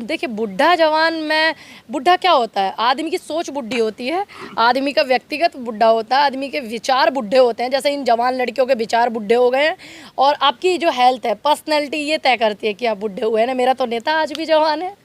देखिए बुढ़ा जवान में, बुढ़ा क्या होता है, आदमी की सोच बुढ़ी होती है, आदमी का व्यक्तिगत बुढ़ा होता है, आदमी के विचार बुढ़े होते हैं। जैसे इन जवान लड़कियों के विचार बुढ़े हो गए हैं और आपकी जो हेल्थ है, पर्सनैलिटी, ये तय करती है कि आप बुढ़े हुए हैं ना। मेरा तो नेता आज भी जवान है।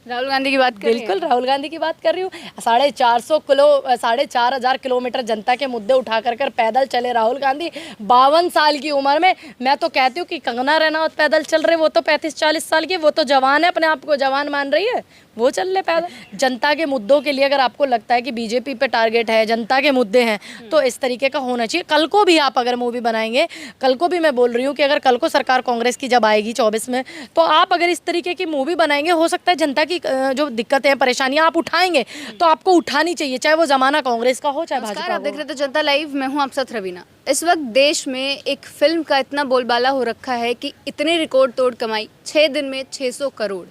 राहुल गांधी की बात कर रही हैं? बिल्कुल राहुल गांधी की बात कर रही हूँ। 4,500 किलोमीटर जनता के मुद्दे उठा कर पैदल चले राहुल गांधी 52 साल की उम्र में। मैं तो कहती हूँ कि कंगना रनौत पैदल चल रहे, वो तो 35-40 साल की, वो तो जवान है, अपने आप को जवान मान रही है, वो चल रहे पैदल। जनता के मुद्दों के लिए अगर आपको लगता है कि बीजेपी पे टारगेट है, जनता के मुद्दे हैं, तो इस तरीके का होना चाहिए। कल को भी आप अगर मूवी बनाएंगे, कल को भी मैं बोल रही हूँ कि अगर कल को सरकार कांग्रेस की जब आएगी 24 में, तो आप अगर इस तरीके की मूवी बनाएंगे, हो सकता है जनता की जो दिक्कतें हैं, परेशानियां आप उठाएंगे, तो आपको उठानी चाहिए, चाहे वो जमाना कांग्रेस का हो, चाहे भाजपा। आप देख रहे थे जनता लाइव, मैं हूं आपसे रवीना। इस वक्त देश में एक फिल्म का इतना बोलबाला हो रखा है कि इतनी रिकॉर्ड तोड़ कमाई, 6 दिन में 600 करोड़।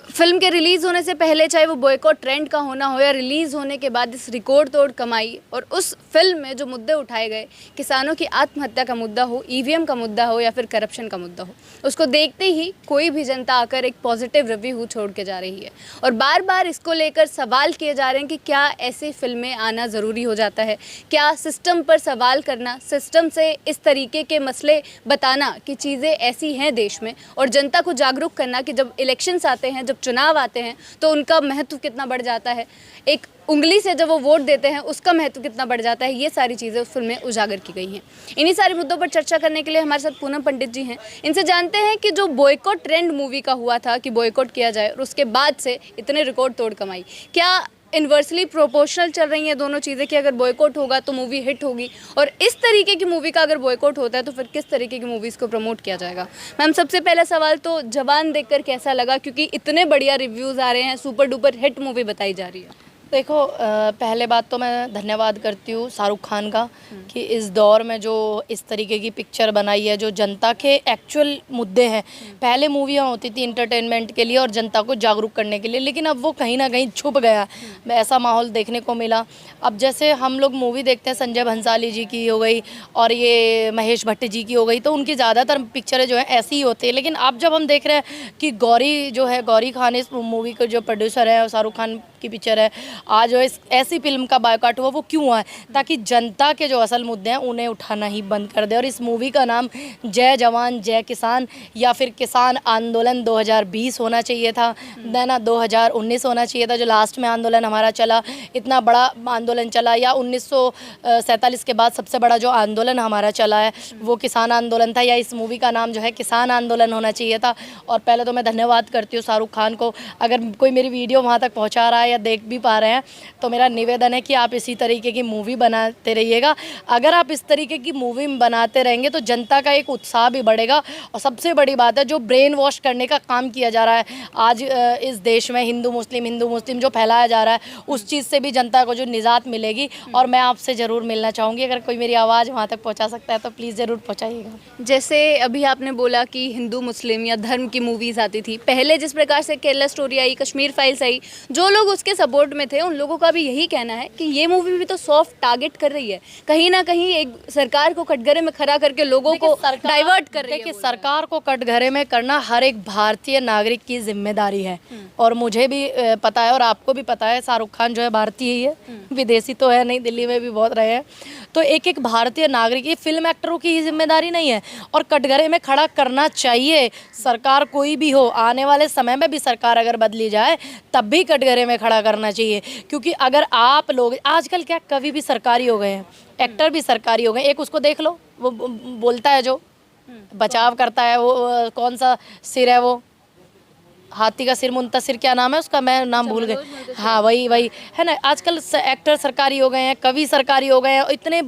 फिल्म के रिलीज़ होने से पहले, चाहे वो बॉयकॉट ट्रेंड का होना हो या रिलीज़ होने के बाद, इस रिकॉर्ड तोड़ कमाई और उस फिल्म में जो मुद्दे उठाए गए, किसानों की आत्महत्या का मुद्दा हो, ईवीएम का मुद्दा हो या फिर करप्शन का मुद्दा हो, उसको देखते ही कोई भी जनता आकर एक पॉजिटिव रिव्यू छोड़ के जा रही है। और बार बार इसको लेकर सवाल किए जा रहे हैं कि क्या ऐसी फिल्में आना ज़रूरी हो जाता है, क्या सिस्टम पर सवाल करना, सिस्टम से इस तरीके के मसले बताना कि चीज़ें ऐसी हैं देश में, और जनता को जागरूक करना कि जब इलेक्शंस आते हैं, जब चुनाव आते हैं, तो उनका महत्व कितना बढ़ जाता है, एक उंगली से जब वो वोट देते हैं उसका महत्व कितना बढ़ जाता है। ये सारी चीज़ें उस फिल्म में उजागर की गई हैं। इन्हीं सारे मुद्दों पर चर्चा करने के लिए हमारे साथ पूनम पंडित जी हैं। इनसे जानते हैं कि जो बॉयकॉट ट्रेंड मूवी का हुआ था कि बॉयकॉट किया जाए, और उसके बाद से इतने रिकॉर्ड तोड़ कमाई, क्या इन्वर्सली प्रोपोर्शनल चल रही हैं दोनों चीज़ें कि अगर बॉयकॉट होगा तो मूवी हिट होगी, और इस तरीके की मूवी का अगर बॉयकॉट होता है तो फिर किस तरीके की मूवीज़ को प्रमोट किया जाएगा? मैम, सबसे पहला सवाल तो जवान देखकर कैसा लगा, क्योंकि इतने बढ़िया रिव्यूज़ आ रहे हैं, सुपर डुपर हिट मूवी बताई जा रही है। देखो, पहले बात तो मैं धन्यवाद करती हूँ शाहरुख खान का कि इस दौर में जो इस तरीके की पिक्चर बनाई है, जो जनता के एक्चुअल मुद्दे हैं। पहले मूवियाँ होती थी इंटरटेनमेंट के लिए और जनता को जागरूक करने के लिए, लेकिन अब वो कहीं ना कहीं छुप गया। ऐसा माहौल देखने को मिला। अब जैसे हम लोग मूवी देखते हैं, संजय भंसाली जी की हो गई और ये महेश भट्ट जी की हो गई, तो उनकी ज़्यादातर पिक्चरें जो है ऐसी ही होती है। लेकिन अब जब हम देख रहे हैं कि गौरी जो है, गौरी खान इस मूवी के जो प्रोड्यूसर है, शाहरुख खान की पिक्चर है, आज जो इस ऐसी फिल्म का बायकॉट हुआ, वो क्यों हुआ है? ताकि जनता के जो असल मुद्दे हैं उन्हें उठाना ही बंद कर दे। और इस मूवी का नाम जय जवान जय किसान या फिर किसान आंदोलन 2020 होना चाहिए था, ना 2019 होना चाहिए था, जो लास्ट में आंदोलन हमारा चला, इतना बड़ा आंदोलन चला, या 1947 के बाद सबसे बड़ा जो आंदोलन हमारा चला है वो किसान आंदोलन था, या इस मूवी का नाम जो है किसान आंदोलन होना चाहिए था। और पहले तो मैं धन्यवाद करती हूँ शाहरुख खान को। अगर कोई मेरी वीडियो वहाँ तक पहुँचा रहा है या देख भी पा रहे हैं, तो मेरा निवेदन है कि आप इसी तरीके की मूवी बनाते रहिएगा। अगर आप इस तरीके की मूवी बनाते रहेंगे तो जनता का एक उत्साह भी बढ़ेगा। और सबसे बड़ी बात है, जो ब्रेन वॉश करने का काम किया जा रहा है आज इस देश में, हिंदू मुस्लिम जो फैलाया जा रहा है, उस चीज़ से भी जनता को जो निजात मिलेगी। और मैं आपसे ज़रूर मिलना चाहूँगी, अगर कोई मेरी आवाज़ वहाँ तक पहुँचा सकता है तो प्लीज़ ज़रूर पहुँचाइएगा। जैसे अभी आपने बोला कि हिंदू मुस्लिम या धर्म की मूवीज़ आती थी पहले, जिस प्रकार से केरला स्टोरी आई, कश्मीर फाइल्स आई, जो लोग उसके सपोर्ट में थे उन लोगों का भी यही कहना है कि ये मूवी भी तो सॉफ्ट टारगेट कर रही है, कहीं ना कहीं एक सरकार को कटघरे में खड़ा करके लोगों को डाइवर्ट कर रही है। देखिए, सरकार को कटघरे में करना हर एक भारतीय नागरिक की जिम्मेदारी है। और मुझे भी पता है और आपको भी पता है, शाहरुख खान जो है भारतीय ही है, विदेशी तो है नहीं, दिल्ली में भी बहुत रहे हैं। तो एक एक भारतीय नागरिक, ये फिल्म एक्टरों की ही जिम्मेदारी नहीं है, और कटघरे में खड़ा करना चाहिए। सरकार कोई भी हो, आने वाले समय में भी सरकार अगर बदली जाए तब भी कटघरे में खड़ा करना चाहिए। क्योंकि अगर आप लोग आजकल क्या, कवि भी सरकारी हो गए हैं, एक्टर भी सरकारी हो गए। एक उसको देख लो, वो बोलता है, जो बचाव करता है, वो कौन सा सिर है, वो हाथी का सिर, मुंतसिर क्या नाम है उसका, मैं नाम भूल गई। हाँ, वही है ना। आजकल एक्टर सरकारी हो गए हैं, कवि सरकारी हो गए हैं, इतने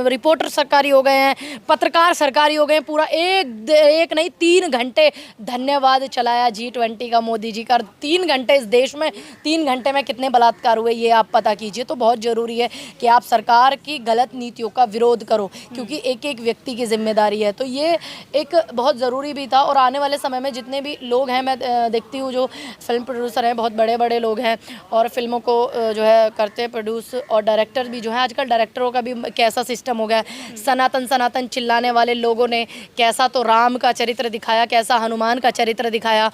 रिपोर्टर सरकारी हो गए हैं, पत्रकार सरकारी हो गए हैं। पूरा एक नहीं 3 घंटे धन्यवाद चलाया G20 का, मोदी जी का। 3 घंटे इस देश में, 3 घंटे में कितने बलात्कार हुए ये आप पता कीजिए। तो बहुत ज़रूरी है कि आप सरकार की गलत नीतियों का विरोध करो, क्योंकि एक एक व्यक्ति की जिम्मेदारी है। तो ये एक बहुत ज़रूरी भी था। और आने वाले समय में जितने भी लोग हैं, मैं देखती हूँ जो फिल्म प्रोड्यूसर हैं, बहुत बड़े बड़े लोग हैं, और फिल्मों को जो है करते हैं प्रोड्यूस, और डायरेक्टर भी जो है, आजकल डायरेक्टरों का भी कैसा सिस्टम हो गया है, सनातन सनातन चिल्लाने वाले लोगों ने कैसा तो राम का चरित्र दिखाया, कैसा हनुमान का चरित्र दिखाया।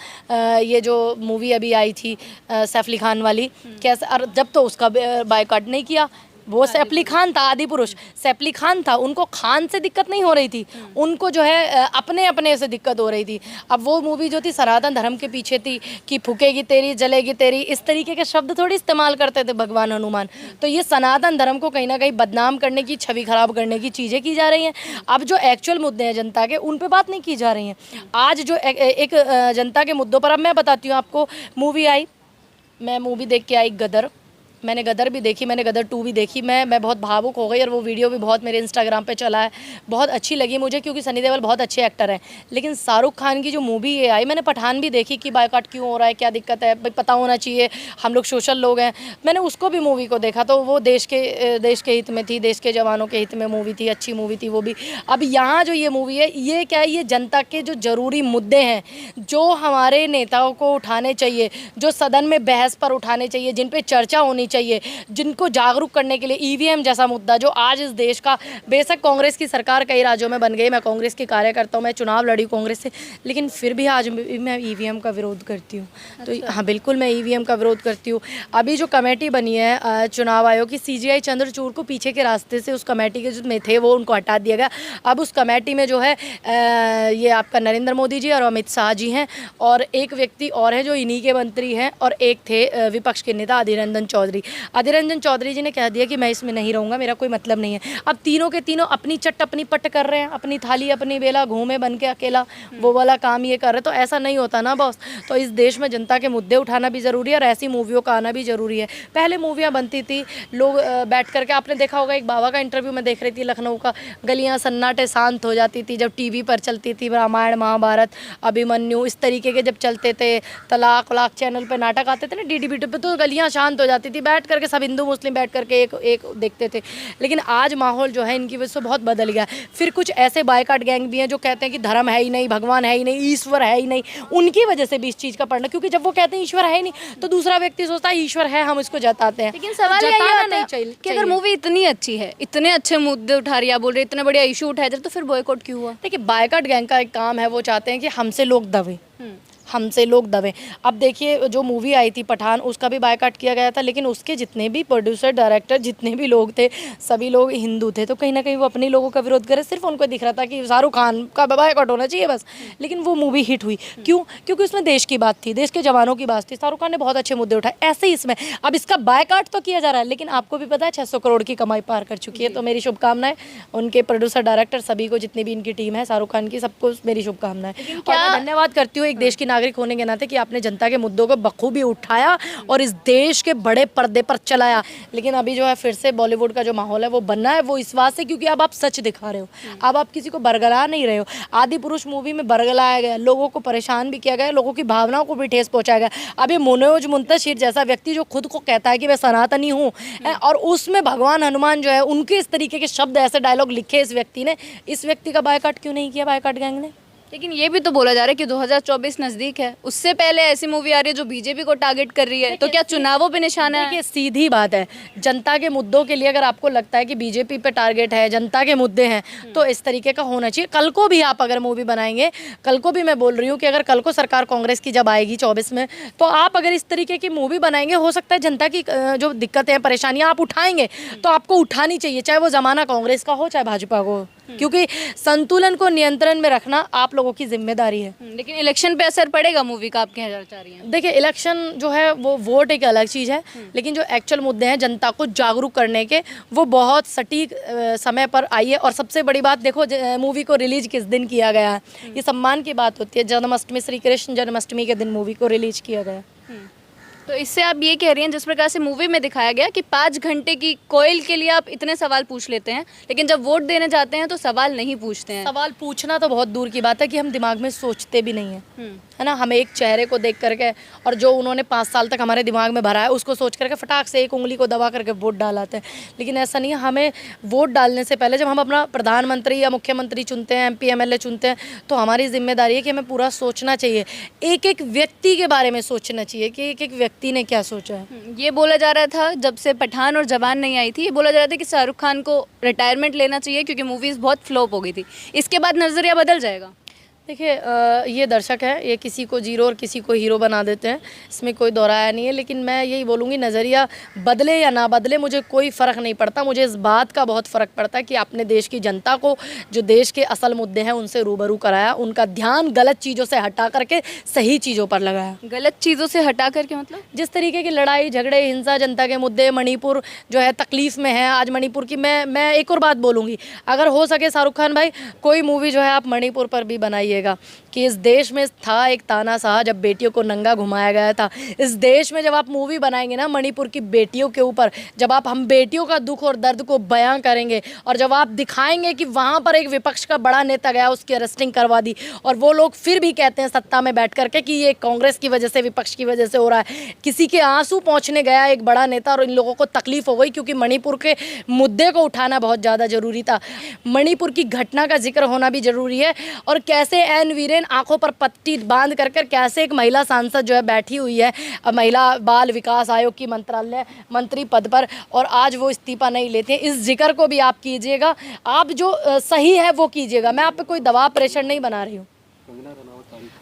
ये जो मूवी अभी आई थी सैफ अली खान वाली, कैसा, और जब तो उसका बायकॉट नहीं किया, वो सैफ अली खान था, आदि पुरुष सैफ अली खान था, उनको खान से दिक्कत नहीं हो रही थी, उनको जो है अपने अपने से दिक्कत हो रही थी। अब वो मूवी जो थी सनातन धर्म के पीछे थी कि फूकेगी तेरी जलेगी तेरी, इस तरीके के शब्द थोड़ी इस्तेमाल करते थे भगवान हनुमान। तो ये सनातन धर्म को कहीं ना कहीं बदनाम करने की, छवि खराब करने की चीज़ें की जा रही हैं। अब जो एक्चुअल मुद्दे हैं जनता के, उन पर बात नहीं की जा रही हैं। आज जो एक जनता के मुद्दों पर, अब मैं बताती हूँ आपको, मूवी आई, मैं मूवी देख के आई गदर, मैंने गदर भी देखी, मैंने गदर 2 भी देखी, मैं बहुत भावुक हो गई, और वो वीडियो भी बहुत मेरे इंस्टाग्राम पे चला है, बहुत अच्छी लगी मुझे, क्योंकि सनी देओल बहुत अच्छे एक्टर हैं। लेकिन शाहरुख खान की जो मूवी ये आई, मैंने पठान भी देखी कि बायकॉट क्यों हो रहा है, क्या दिक्कत है, भाई पता होना चाहिए, हम लोग सोशल लोग हैं। मैंने उसको भी मूवी को देखा तो वो देश के हित में थी, देश के जवानों के हित में मूवी थी, अच्छी मूवी थी वो भी। अब यहाँ जो ये मूवी है, ये क्या है, ये जनता के जो ज़रूरी मुद्दे हैं, जो हमारे नेताओं को उठाने चाहिए, जो सदन में बहस पर उठाने चाहिए, जिन पर चर्चा होनी चाहिए, जिनको जागरूक करने के लिए, ईवीएम जैसा मुद्दा जो आज इस देश का, बेशक कांग्रेस की सरकार कई राज्यों में बन गई, मैं कांग्रेस की कार्यकर्ता हूँ, मैं चुनाव लड़ी कांग्रेस से, लेकिन फिर भी आज मैं ईवीएम का विरोध करती हूँ। तो हाँ, बिल्कुल मैं ईवीएम का विरोध करती हूँ। अभी जो कमेटी बनी है चुनाव आयोग की, सीजीआई चंद्रचूड़ को पीछे के रास्ते से उस कमेटी के जो में थे वो उनको हटा दिया गया। अब उस कमेटी में जो है ये आपका नरेंद्र मोदी जी और अमित शाह जी हैं, और एक व्यक्ति और है जो इन्हीं के मंत्री हैं, और एक थे विपक्ष के नेता अधीर रंजन चौधरी। अधीर रंजन चौधरी जी ने कह दिया कि मैं इसमें नहीं रहूँगा, मेरा कोई मतलब नहीं है। अब तीनों के तीनों अपनी चट अपनी पट कर रहे हैं, अपनी थाली अपनी बेला, घूमे बन के अकेला, वो वाला काम ये कर रहे। तो ऐसा नहीं होता ना बॉस। तो इस देश में जनता के मुद्दे उठाना भी ज़रूरी है, और ऐसी मूवियों का आना भी ज़रूरी है। पहले मूवियाँ बनती थी, लोग बैठ करके, आपने देखा होगा, एक बाबा का इंटरव्यू में देख रही थी लखनऊ का, गलियाँ सन्नाटे शांत हो जाती थी जब टीवी पर चलती थी रामायण महाभारत अभिमन्यु, इस तरीके के जब चलते थे, तलाक वलाक चैनल पर नाटक आते थे ना DDBT पे, तो गलियाँ शांत हो जाती थी, बैठ करके सब हिंदू मुस्लिम बैठ करके एक देखते थे। लेकिन आज माहौल जो है इनकी वजह से बहुत बदल गया। फिर कुछ ऐसे बायकॉट गैंग भी हैं जो कहते हैं कि धर्म है ही नहीं, भगवान है ही नहीं, ईश्वर है ही नहीं, उनकी वजह से भी इस चीज़ का पढ़ना, क्योंकि जब वो कहते हैं ईश्वर है ही नहीं, तो दूसरा व्यक्ति सोचता है ईश्वर है, हम इसको जताते हैं। लेकिन सवाल ये आता है कि अगर मूवी इतनी अच्छी है, इतने अच्छे मुद्दे उठा रही है, बोल रहे इतने बढ़िया इशू उठाए, तो फिर बॉयकॉट क्यों हुआ? देखिए, बायकॉट गैंग का एक काम है, वो चाहते हैं कि हमसे लोग दबे, हमसे लोग दबे। अब देखिए, जो मूवी आई थी पठान, उसका भी बायकॉट किया गया था, लेकिन उसके जितने भी प्रोड्यूसर डायरेक्टर जितने भी लोग थे, सभी लोग हिंदू थे। तो कहीं ना कहीं वो अपने लोगों का विरोध करे, सिर्फ उनको दिख रहा था कि शाहरुख खान का बायकॉट होना चाहिए बस। लेकिन वो मूवी हिट हुई क्यों? क्योंकि उसमें देश की बात थी, देश के जवानों की बात थी, शाहरुख खान ने बहुत अच्छे मुद्दे उठाए। ऐसे ही इसमें अब इसका बायकॉट तो किया जा रहा है, लेकिन आपको भी पता है 600 करोड़ की कमाई पार कर चुकी है। तो मेरी शुभकामनाएं उनके प्रोड्यूसर डायरेक्टर सभी को, जितनी भी इनकी टीम है शाहरुख खान की, सबको मेरी शुभकामनाएं। क्या धन्यवाद करती हूँ एक देश की नागरिक होने के नाते कि आपने जनता के मुद्दों को बखूबी उठाया और इस देश के बड़े पर्दे पर चलाया। लेकिन अभी जो है फिर से बॉलीवुड का जो माहौल है वो बनना है, वो इस बात से क्योंकि अब आप सच दिखा रहे हो, अब आप किसी को बरगला नहीं रहे हो। आदि पुरुष मूवी में बरगलाया गया, लोगों को परेशान भी किया गया, लोगों की भावनाओं को भी ठेस पहुंचाया गया। अभी मनोज मुंतशिर जैसा व्यक्ति जो खुद को कहता है कि मैं सनातनी हूँ, और उसमें भगवान हनुमान जो है उनके इस तरीके के शब्द, ऐसे डायलॉग लिखे इस व्यक्ति ने, इस व्यक्ति का बायकॉट क्यों नहीं किया बायकॉट गैंग ने? लेकिन ये भी तो बोला जा रहा है कि 2024 नजदीक है, उससे पहले ऐसी मूवी आ रही है जो बीजेपी को टारगेट कर रही है, तो क्या चुनावों पे निशाना है? देखिए, सीधी बात है, जनता के मुद्दों के लिए अगर आपको लगता है कि बीजेपी पे टारगेट है, जनता के मुद्दे हैं, तो इस तरीके का होना चाहिए। कल को भी आप अगर मूवी बनाएंगे, कल को भी मैं बोल रही हूँ कि अगर कल को सरकार कांग्रेस की जब आएगी 24 में, तो आप अगर इस तरीके की मूवी बनाएंगे, हो सकता है जनता की जो दिक्कतें हैं, परेशानियाँ आप उठाएंगे, तो आपको उठानी चाहिए, चाहे वो जमाना कांग्रेस का हो चाहे भाजपा को, क्योंकि संतुलन को नियंत्रण में रखना आप लोगों की जिम्मेदारी है। लेकिन इलेक्शन पे असर पड़ेगा मूवी का, आप कहना चाह रही हैं? देखिए, इलेक्शन जो है वो वोट एक अलग चीज़ है, लेकिन जो एक्चुअल मुद्दे हैं जनता को जागरूक करने के, वो बहुत सटीक समय पर आई है। और सबसे बड़ी बात देखो, मूवी को रिलीज किस दिन किया गया है, ये सम्मान की बात होती है। जन्माष्टमी, श्री कृष्ण जन्माष्टमी के दिन मूवी को रिलीज किया गया। तो इससे आप ये कह रही हैं, जिस प्रकार से मूवी में दिखाया गया कि 5 घंटे की कोयल के लिए आप इतने सवाल पूछ लेते हैं, लेकिन जब वोट देने जाते हैं तो सवाल नहीं पूछते हैं। सवाल पूछना तो बहुत दूर की बात है कि हम दिमाग में सोचते भी नहीं है, है है ना, हमें एक चेहरे को देख करके और जो उन्होंने 5 साल तक हमारे दिमाग में भरा है उसको सोच करके फटाक से एक उंगली को दबा करके वोट डालाते हैं। लेकिन ऐसा नहीं है, हमें वोट डालने से पहले जब हम अपना प्रधानमंत्री या मुख्यमंत्री चुनते हैं, MP MLA चुनते हैं, तो हमारी जिम्मेदारी है कि हमें पूरा सोचना चाहिए, एक एक व्यक्ति के बारे में सोचना चाहिए कि एक एक व्यक्ति ने क्या सोचा है। ये बोला जा रहा था जब से पठान और जवान नहीं आई थी, ये बोला जा रहा था कि शाहरुख खान को रिटायरमेंट लेना चाहिए क्योंकि मूवीज़ बहुत फ्लॉप हो गई थी। इसके बाद नज़रिया बदल जाएगा? देखिए, ये दर्शक है, ये किसी को जीरो और किसी को हीरो बना देते हैं, इसमें कोई दोहराया नहीं है। लेकिन मैं यही बोलूँगी, नज़रिया बदले या ना बदले मुझे कोई फ़र्क नहीं पड़ता। मुझे इस बात का बहुत फ़र्क पड़ता है कि अपने देश की जनता को जो देश के असल मुद्दे हैं उनसे रूबरू कराया, उनका ध्यान गलत चीज़ों से हटा करके सही चीज़ों पर लगाया। गलत चीज़ों से हटा करके मतलब? जिस तरीके की लड़ाई झगड़े, हिंसा, जनता के मुद्दे, मणिपुर जो है तकलीफ़ में है आज, मणिपुर की मैं एक और बात बोलूँगी, अगर हो सके शाहरुख खान भाई कोई मूवी जो है आप मणिपुर पर भी बनाइएगा, कि इस देश में था एक तानाशाह जब बेटियों को नंगा घुमाया गया था। इस देश में जब आप मूवी बनाएंगे ना मणिपुर की बेटियों के ऊपर, जब आप हम बेटियों का दुख और दर्द को बयां करेंगे और जब आप दिखाएंगे कि वहाँ पर एक विपक्ष का बड़ा नेता गया, उसकी अरेस्टिंग करवा दी और वो लोग फिर भी कहते हैं सत्ता में बैठ करके कि ये कांग्रेस की वजह से, विपक्ष की वजह से हो रहा है। किसी के आंसू पहुँचने गया एक बड़ा नेता और इन लोगों को तकलीफ हो गई क्योंकि मणिपुर के मुद्दे को उठाना बहुत ज़्यादा ज़रूरी था। मणिपुर की घटना का जिक्र होना भी ज़रूरी है और कैसे एन वीरेन आंखों पर पट्टी बांध कर कैसे एक महिला सांसद जो है बैठी हुई है महिला बाल विकास आयोग की मंत्रालय मंत्री पद पर और आज वो इस्तीफा नहीं लेते हैं। इस जिक्र को भी आप कीजिएगा, आप जो सही है वो कीजिएगा। मैं आप पे कोई दबाव प्रेशर नहीं बना रही हूँ।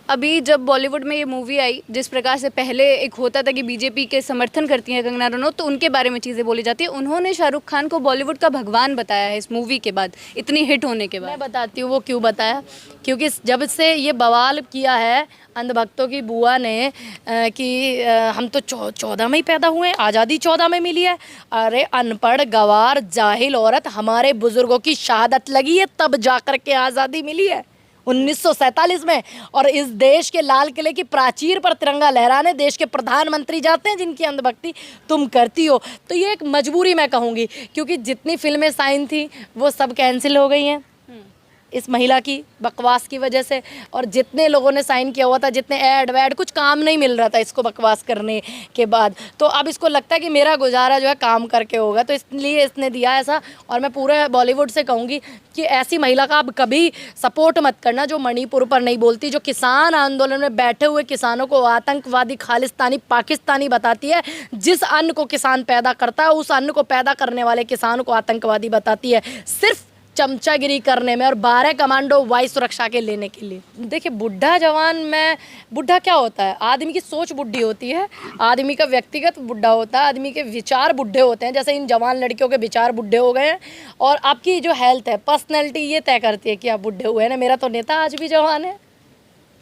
अभी जब बॉलीवुड में ये मूवी आई, जिस प्रकार से पहले एक होता था कि बीजेपी के समर्थन करती हैं कंगना रनौत, तो उनके बारे में चीज़ें बोली जाती है। उन्होंने शाहरुख खान को बॉलीवुड का भगवान बताया है इस मूवी के बाद, इतनी हिट होने के बाद। मैं बताती हूँ वो क्यों बताया, क्योंकि जब से ये बवाल किया है अंधभक्तों की बुआ ने कि हम तो 14 में ही पैदा हुए, आज़ादी 14 में मिली है। अरे अनपढ़ गवार जाहिल औरत, हमारे बुजुर्गों की शहादत लगी है तब जाकर के आज़ादी मिली है 1947 में। और इस देश के लाल किले की प्राचीर पर तिरंगा लहराने देश के प्रधानमंत्री जाते हैं जिनकी अंधभक्ति तुम करती हो। तो ये एक मजबूरी मैं कहूँगी, क्योंकि जितनी फिल्में साइन थी वो सब कैंसिल हो गई हैं इस महिला की बकवास की वजह से। और जितने लोगों ने साइन किया हुआ था, जितने ऐड वैड, कुछ काम नहीं मिल रहा था इसको बकवास करने के बाद, तो अब इसको लगता है कि मेरा गुजारा जो है काम करके होगा, तो इसलिए इसने दिया ऐसा। और मैं पूरे बॉलीवुड से कहूँगी कि ऐसी महिला का आप कभी सपोर्ट मत करना जो मणिपुर पर नहीं बोलती, जो किसान आंदोलन में बैठे हुए किसानों को आतंकवादी, खालिस्तानी, पाकिस्तानी बताती है। जिस अन्न को किसान पैदा करता है उस अन्न को पैदा करने वाले किसान को आतंकवादी बताती है, सिर्फ चमचागिरी करने में और 12 कमांडो वायु सुरक्षा के लेने के लिए। देखिए, बुढ़ा जवान में बुढ़ा क्या होता है, आदमी की सोच बुढ़ी होती है, आदमी का व्यक्तिगत बुढ़ा होता है, आदमी के विचार बुढ़े होते हैं। जैसे इन जवान लड़कियों के विचार बुढ़े हो गए हैं और आपकी जो हेल्थ है, पर्सनैलिटी, ये तय करती है कि आप बुढ़े हुए हैं ना। मेरा तो नेता आज भी जवान है।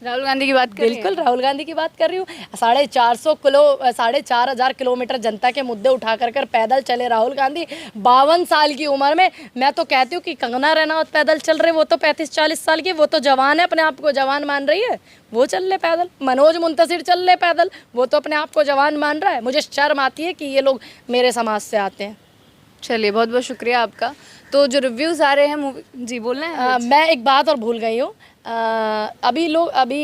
राहुल गांधी की बात कर रही हैं? बिल्कुल राहुल गांधी की बात कर रही हूँ। 4,500 किलोमीटर जनता के मुद्दे उठा कर पैदल चले राहुल गांधी 52 साल की उम्र में। मैं तो कहती हूँ कि कंगना रनौत पैदल चल रहे, वो तो 35-40 साल की, वो तो जवान है, अपने आप को जवान मान रही है, वो चल रहे पैदल। मनोज मुंतशिर चल रहे पैदल, वो तो अपने आप को जवान मान रहा है। मुझे शर्म आती है कि ये लोग मेरे समाज से आते हैं। चलिए, बहुत बहुत शुक्रिया आपका। तो जो रिव्यूज़ आ रहे हैं मूवी, जी बोलना है? मैं एक बात और भूल गई हूँ। अभी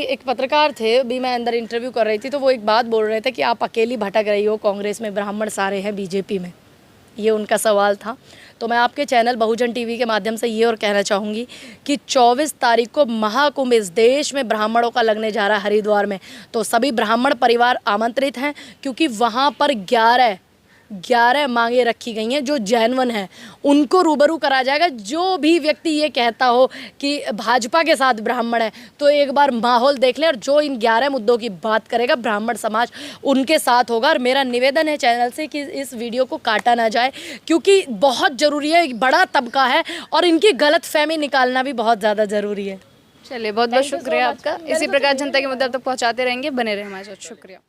एक पत्रकार थे, अभी मैं अंदर इंटरव्यू कर रही थी, तो वो एक बात बोल रहे थे कि आप अकेली भटक रही हो, कांग्रेस में ब्राह्मण सारे हैं, बीजेपी में, ये उनका सवाल था। तो मैं आपके चैनल बहुजन टीवी के माध्यम से ये और कहना चाहूँगी कि 24 तारीख को महाकुंभ इस देश में ब्राह्मणों का लगने जा रहा है हरिद्वार में। तो सभी ब्राह्मण परिवार आमंत्रित हैं, क्योंकि वहाँ पर 11 मांगे रखी गई हैं जो जेन्युइन हैं, उनको रूबरू करा जाएगा। जो भी व्यक्ति ये कहता हो कि भाजपा के साथ ब्राह्मण है, तो एक बार माहौल देख लें, और जो इन 11 मुद्दों की बात करेगा ब्राह्मण समाज उनके साथ होगा। और मेरा निवेदन है चैनल से कि इस वीडियो को काटा ना जाए, क्योंकि बहुत ज़रूरी है, एक बड़ा तबका है और इनकी गलतफहमी निकालना भी बहुत ज़्यादा ज़रूरी है। चलिए, बहुत बहुत शुक्रिया आपका। इसी प्रकार जनता के मुद्दे तक पहुँचाते रहेंगे, बने रहे हमारे साथ। शुक्रिया।